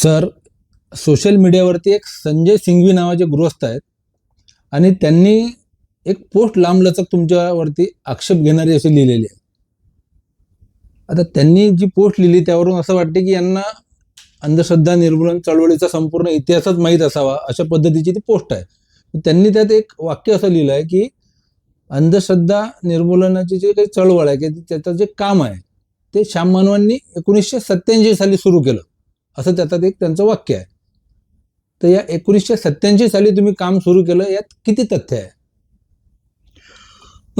Sir, social मीडियावरती एक संजय सिंघवी नावाचे गृहस्थ आहेत आणि त्यांनी एक पोस्ट लांबलचक तुमच्यावरती आक्षेप घेणारी अशी लिहिलेली आहे. आता त्यांनी जी पोस्ट लिहिली त्यावरून असं वाटते की यांना अंधश्रद्धा निर्मूलन चळवळीचा संपूर्ण इतिहासच माहीत असावा अशा पद्धतीची ती पोस्ट आहे. त्यांनी त्यात एक वाक्य असं लिहिलं आहे की अंधश्रद्धा निर्मूलनाची जी काही चळवळ आहे की त्याचं जे काम आहे ते श्याम मानवांनी 1987 साली सुरू केलं, असं त्याच्यात एक त्यांचं वाक्य आहे. तर या 1987 साली तुम्ही काम सुरू केलं, यात किती तथ्य आहे?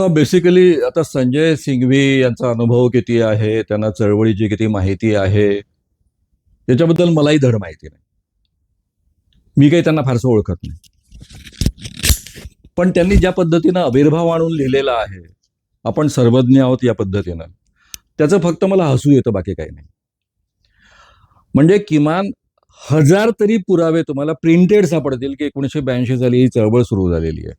बेसिकली आता संजय सिंघवी यांचा अनुभव किती आहे, त्यांना चळवळीची किती माहिती आहे, त्याच्याबद्दल मलाही धड माहिती नाही. मी काही त्यांना फारसं ओळखत नाही. पण त्यांनी ज्या पद्धतीनं आविर्भाव आणून लिहिलेला आहे, आपण सर्वज्ञ आहोत या पद्धतीनं, त्याचं फक्त मला हसू येतं, बाकी काही नाही. म्हणजे किमान 1000 तरी पुरावे तुम्हाला प्रिंटेड सापडतील की 1982 साली ही चळवळ सुरू झालेली आहे.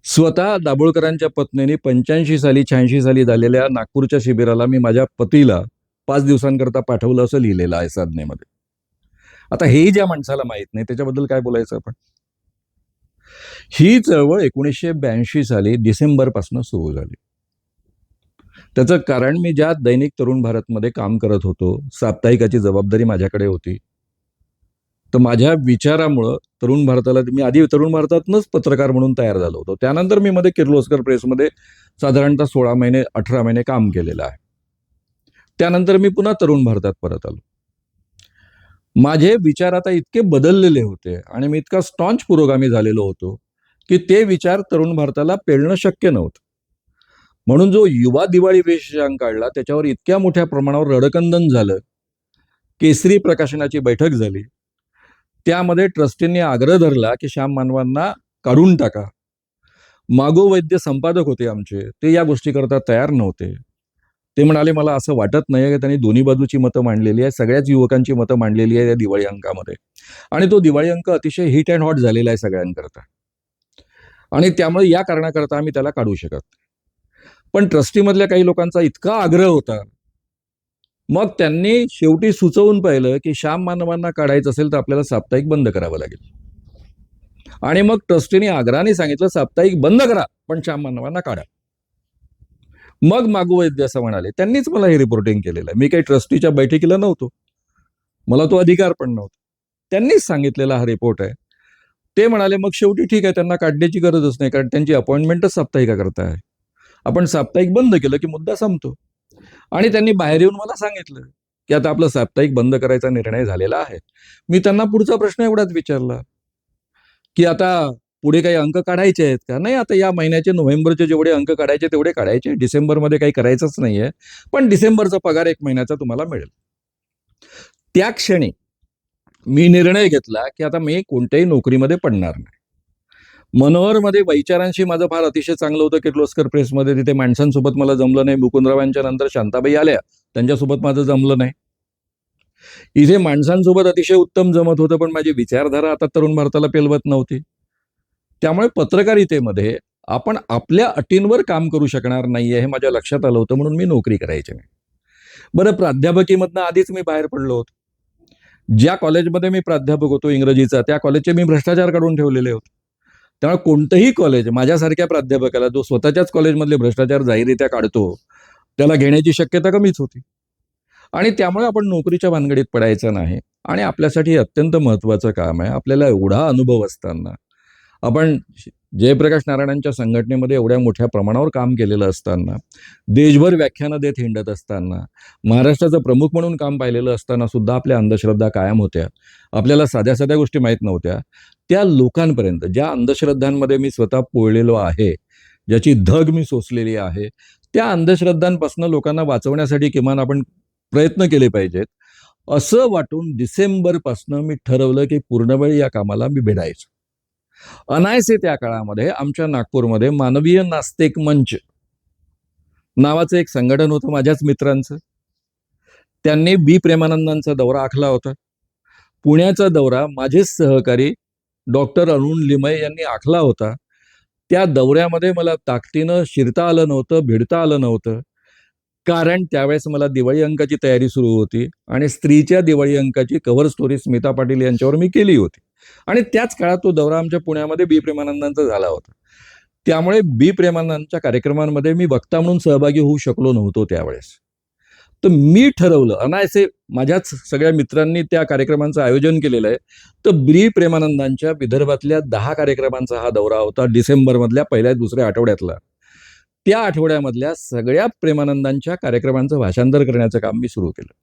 स्वतः दाभोळकरांच्या पत्नीने 85 साली 86 साली झालेल्या नागपूरच्या शिबिराला मी माझ्या पतीला 5 दिवसांकरता पाठवलं असं लिहिलेलं आहे साधनेमध्ये. आता हेही ज्या माणसाला माहित नाही त्याच्याबद्दल काय बोलायचं आपण. ही चळवळ 1982 साली डिसेंबर पासून सुरू झाली. त्याचं कारण मी ज्या दैनिक तरुण भारतमध्ये काम करत होतो, साप्ताहिकाची जबाबदारी माझ्याकडे होती. तर माझ्या विचारामुळं तरुण भारताला, मी आधी तरुण भारतातनंच पत्रकार म्हणून तयार झालो होतो. त्यानंतर मी मध्ये किर्लोस्कर प्रेसमध्ये साधारणतः 16 महिने 18 महिने काम केलेलं आहे. त्यानंतर मी पुन्हा तरुण भारतात परत आलो. माझे विचार आता इतके बदललेले होते आणि मी इतका स्टॉन्च पुरोगामी झालेलो होतो की ते विचार तरुण भारताला पेलणं शक्य नव्हतं. म्हणून जो युवा दिवाळी विशेषांक काढला त्याच्यावर इतक्या मोठ्या प्रमाणावर रडकंदन झालं. केसरी प्रकाशनाची बैठक झाली. त्यामध्ये ट्रस्टींनी आग्रह धरला की श्याम मानवांना काढून टाका. मागो वैद्य संपादक होते आमचे, ते या गोष्टी करता तयार नव्हते. ते म्हणाले मला असं वाटत नाही की त्यांनी दोन्ही बाजूची मतं मांडलेली आहे, सगळ्याच युवकांची मतं मांडलेली आहे या दिवाळी अंकामध्ये, आणि तो दिवाळी अंक अतिशय हिट अँड हॉट झालेला आहे सगळ्यांकरता, आणि त्यामुळे या कारणाकरता आम्ही त्याला काढू शकत. पण ट्रस्टीमधल्या काही लोकांचा इतका आग्रह होता, मग त्यांनी शेवटी सुचवून पाहिलं की श्याम मानवांना काढायचं असेल तर आपल्याला साप्ताहिक बंद करावं लागेल. आणि मग ट्रस्टीने आग्रहाने सांगितलं साप्ताहिक बंद करा पण श्याम मानवांना काढा. मग मागू वैद्य असं म्हणाले. त्यांनीच मला हे रिपोर्टिंग केलेलं आहे. मी काही ट्रस्टीच्या बैठकीला नव्हतो, मला तो अधिकार पण नव्हता. त्यांनीच सांगितलेला हा रिपोर्ट आहे. ते म्हणाले मग शेवटी ठीक आहे, त्यांना काढण्याची गरजच नाही कारण त्यांची अपॉइंटमेंटच साप्ताहिका करता आहे. आपण साप्ताहिक बंद केलं की मुद्दा संपतो. आणि त्यांनी बाहेर येऊन मला सांगितलं की आता आपलं साप्ताहिक बंद करायचा निर्णय झालेला आहे. मी त्यांना पुढचा प्रश्न एवढाच विचारला की आता पुढे काही अंक काढायचे आहेत का? नाही, आता या महिन्याचे नोव्हेंबरचे जेवढे अंक काढायचे तेवढे काढायचे, डिसेंबरमध्ये काही करायचंच नाहीये, पण डिसेंबरचा पगार 1 महिन्याचा तुम्हाला मिळेल. त्या क्षणी मी निर्णय घेतला की आता मी कोणत्याही नोकरीमध्ये पडणार नाही. मनोहरमध्ये वैचारांशी माझं फार अतिशय चांगलं होतं. किर्लोस्कर प्रेसमध्ये तिथे माणसांसोबत मला जमलं नाही. मुकुंदरावांच्या नंतर शांताबाई आल्या, त्यांच्यासोबत माझं जमलं नाही. इथे माणसांसोबत अतिशय उत्तम जमत होतं, पण माझी विचारधारा आता तरुण भारताला पेलवत नव्हती. त्यामुळे पत्रकारितेमध्ये आपण आपल्या अटींवर काम करू शकणार नाहीये हे माझ्या लक्षात आलं होतं, म्हणून मी नोकरी करायची नाही. बरं, प्राध्यापकीमधनं आधीच मी बाहेर पडलो होतो. ज्या कॉलेजमध्ये मी प्राध्यापक होतो इंग्रजीचा, त्या कॉलेजचे मी भ्रष्टाचार काढून ठेवलेले होते. त्यामुळे कोणतंही कॉलेज माझ्यासारख्या प्राध्यापकाला जो स्वतःच्याच कॉलेजमधले भ्रष्टाचार जाहीररित्या काढतो त्याला घेण्याची शक्यता कमीच होती. आणि त्यामुळे आपण नोकरीच्या भानगडीत पडायचं नाही. आणि आपल्यासाठी अत्यंत महत्त्वाचं काम आहे. आपल्याला एवढा अनुभव असताना, आपण जयप्रकाश नारायणांच्या संघटनेमध्ये एवढ्या मोठ्या प्रमाणावर काम केलेलं असताना, देशभर व्याख्यानं देत हिंडत असताना, महाराष्ट्राचं प्रमुख म्हणून काम पाहिलेलं असताना सुद्धा आपल्या अंधश्रद्धा कायम होत्या. आपल्याला साध्या साध्या गोष्टी माहीत नव्हत्या. त्या लोकांपर्यंत ज्या अंधश्रद्धांमध्ये मी स्वतः पोळलेलो आहे, ज्याची धग मी सोसलेली आहे, त्या अंधश्रद्धांपासून लोकांना वाचवण्यासाठी किमान आपण प्रयत्न केले पाहिजेत, असं वाटून डिसेंबरपासून मी ठरवलं की पूर्णवेळ या कामाला मी भिडायचो. अनायसे त्या काळामध्ये आमच्या नागपूरमध्ये मानवीय नास्तिक मंच नावाचं एक संघटन होतं माझ्याच मित्रांचं. त्यांनी बी प्रेमानंदांचा दौरा आखला होता. पुण्याचा दौरा माझेच सहकारी डॉक्टर अरुण लिमये यांनी आखला होता. त्या दौऱ्यामध्ये मला ताकदीनं शिरता आलं नव्हतं, भिडता आलं नव्हतं. कारण त्यावेळेस मला दिवाळी अंकाची तयारी सुरू होती आणि स्त्रीच्या दिवाळी अंकाची कव्हर स्टोरी स्मिता पाटील यांच्यावर मी केली होती. आणि त्याच काळात तो दौरा आमच्या पुण्यामध्ये बी प्रेमानंदांचा झाला होता. त्यामुळे बी प्रेमानंदांच्या कार्यक्रमांमध्ये मी वक्ता म्हणून सहभागी होऊ शकलो नव्हतो त्यावेळेस. तर मी ठरवलं, अनायसे माझ्याच सगळ्या मित्रांनी त्या कार्यक्रमांचं आयोजन केलेलं आहे. तर बी प्रेमानंदांच्या विदर्भातल्या 10 कार्यक्रमांचा हा दौरा होता, डिसेंबरमधल्या पहिल्या दुसऱ्या आठवड्यातला. त्या आठवड्यामधल्या सगळ्या प्रेमानंदांच्या कार्यक्रमांचं भाषांतर करण्याचं काम मी सुरू केलं.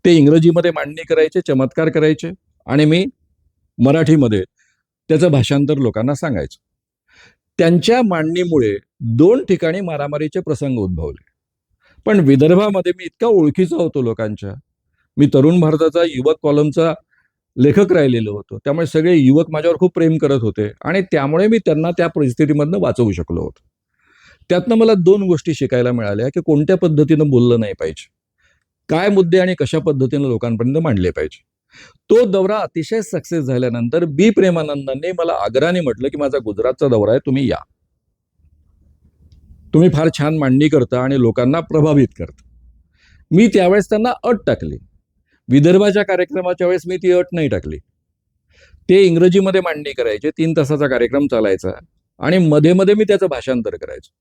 ते इंग्रजीमध्ये मांडणी करायचे, चमत्कार करायचे आणि मी मराठीमध्ये त्याचं भाषांतर लोकांना सांगायचं. त्यांच्या मांडणीमुळे 2 ठिकाणी मारामारीचे प्रसंग उद्भवले. पण विदर्भामध्ये मी इतका ओळखीचा होतो लोकांच्या. मी तरुण भारताचा युवक कॉलमचा लेखक राहिलेलो होतो. त्यामुळे सगळे युवक माझ्यावर खूप प्रेम करत होते आणि त्यामुळे मी त्यांना त्या परिस्थितीमधनं वाचवू शकलो होतो. त्यातनं मला 2 गोष्टी शिकायला मिळाल्या की कोणत्या पद्धतीनं बोललं नाही पाहिजे, काय मुद्दे आणि कशा पद्धतीनं लोकांपर्यंत मांडले पाहिजे. तो दौरा अतिशय सक्सेस झाल्यानंतर बी प्रेमानंदांनी मला आग्रहाने म्हटलं की माझा गुजरातचा दौरा आहे, तुम्ही या. तुम्ही फार छान मांडणी करता आणि लोकांना प्रभावित करता. मी त्यावेळेस त्यांना अट टाकली. विदर्भाच्या कार्यक्रमाच्या वेळेस मी ती अट नाही टाकली. ते इंग्रजीमध्ये मांडणी करायचे, 3 तासाचा कार्यक्रम चालायचा आणि मध्ये मध्ये मी त्याचं भाषांतर करायचो.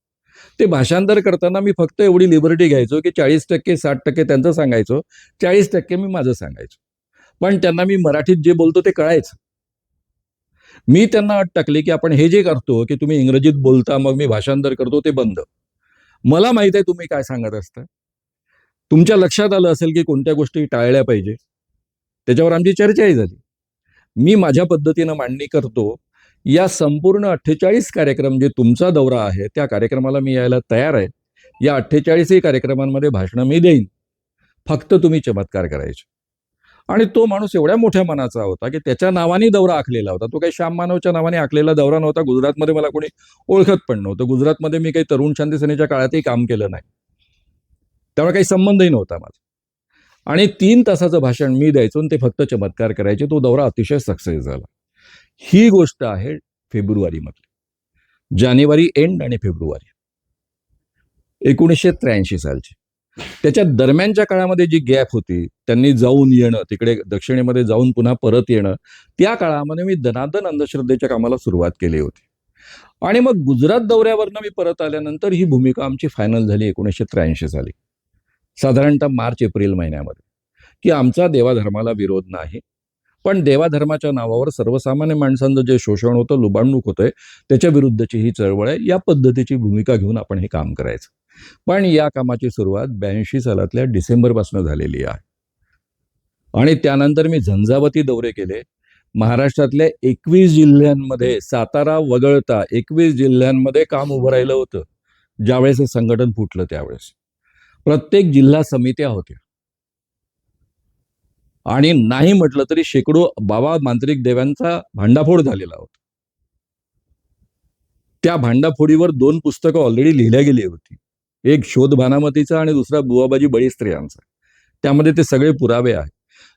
ते भाषांतर करताना मी फक्त एवढी लिबर्टी घ्यायचो की 40% 60% त्यांचं सांगायचो, 40% मी माझं सांगायचो. पण त्यांना मी मराठीत जे बोलतो ते कळायचं. मी त्यांना अट टाकली की आपण हे जे करतो की तुम्ही इंग्रजीत बोलता मग मी भाषांतर करतो ते बंद. मला माहित आहे तुम्ही काय सांगत असता. तुमच्या लक्षात आलं असेल की कोणत्या गोष्टी टाळल्या पाहिजे. त्याच्यावर आमची चर्चाही झाली. मी माझ्या पद्धतीनं मांडणी करतो. या संपूर्ण 48 कार्यक्रम जे तुमचा दौरा आहे त्या कार्यक्रमाला मी यायला तयार आहे. या 48ही कार्यक्रमांमध्ये भाषणं मी देईन. फक्त तुम्ही चमत्कार करायचे. आणि तो माणूस एवढ्या मोठ्या मनाचा होता की त्याच्या नावाने दौरा आखलेला होता. तो काही श्याम मानवच्या नावाने आखलेला दौरा नव्हता. गुजरातमध्ये मला कोणी ओळखत पण नव्हतं. गुजरातमध्ये मी काही तरुण शांती सेनेच्या काळातही काम केलं नाही. त्यामुळे काही संबंधही नव्हता माझा. आणि 3 तासाचं भाषण मी द्यायचो आणि ते फक्त चमत्कार करायचे. तो दौरा अतिशय सक्सेस झाला. ही गोष्ट आहे फेब्रुवारीमधली. जानेवारी एंड आणि फेब्रुवारी 1983 सालची. त्याच्या दरम्यानच्या काळामध्ये जी गॅप होती, त्यांनी जाऊन येणं, तिकडे दक्षिणेमध्ये जाऊन पुन्हा परत येणं, त्या काळामध्ये मी दनादन अंधश्रद्धेच्या कामाला सुरुवात केली होती. आणि मग गुजरात दौऱ्यावरनं मी परत आल्यानंतर ही भूमिका आमची फायनल झाली 1983 साली, साधारणतः मार्च-एप्रिल महिन्यामध्ये, की आमचा देवाधर्माला विरोध नाही, पण देवाधर्माच्या नावावर सर्वसामान्य माणसांचं जे शोषण होतं, लुबाडणूक होतंय, त्याच्या विरुद्धची ही चळवळ आहे. या पद्धतीची भूमिका घेऊन आपण हे काम करायचं. पण या कामाची सुरुवात 82 सालातल्या डिसेंबरपासून झालेली आहे. आणि त्यानंतर मी झंझावती दौरे केले. महाराष्ट्रातल्या 21 जिल्ह्यांमध्ये, सातारा वगळता 21 जिल्ह्यांमध्ये काम उभं राहिलं होतं. ज्यावेळेस हे संघटन फुटलं त्यावेळेस प्रत्येक जिल्हा समित्या होत्या. आणि नाही म्हटलं तरी शेकडो बाबा मांत्रिक देवांचा भांडाफोड झालेला होता. त्या भांडाफोडीवर 2 पुस्तकं ऑलरेडी लिहिल्या गेली होती. एक शोध भानामतीचा आणि दुसरा बुवाबाजी बळी स्त्रियांचा. त्यामध्ये ते सगळे पुरावे आहेत.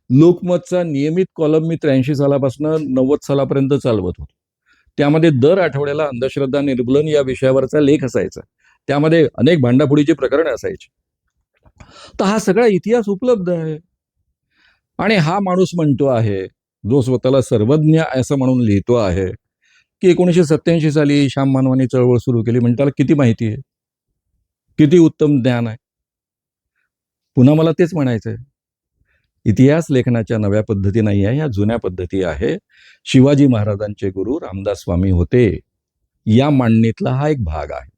लोकमतचा नियमित कॉलम मी 83 सालापासून 90 सालापर्यंत चालवत होतो. त्यामध्ये दर आठवड्याला अंधश्रद्धा निर्मूलन या विषयावरचा लेख असायचा. त्यामध्ये अनेक भांडाफोडीची प्रकरणं असायची. तर हा सगळा इतिहास उपलब्ध आहे. आणि हा माणूस म्हणतो आहे, जो स्वतःला सर्वज्ञ असं म्हणून लिहितो आहे, की 1987 साली श्याम मानवानी चळवळ सुरू केली. म्हणजे त्याला किती माहिती आहे, किती उत्तम ज्ञान आहे. पुन्हा मला तेच म्हणायचं आहे, इतिहास लेखनाच्या नव्या पद्धती नाही आहे, या जुन्या पद्धती आहे. शिवाजी महाराजांचे गुरु रामदास स्वामी होते. या मांडणीतला हा एक भाग आहे.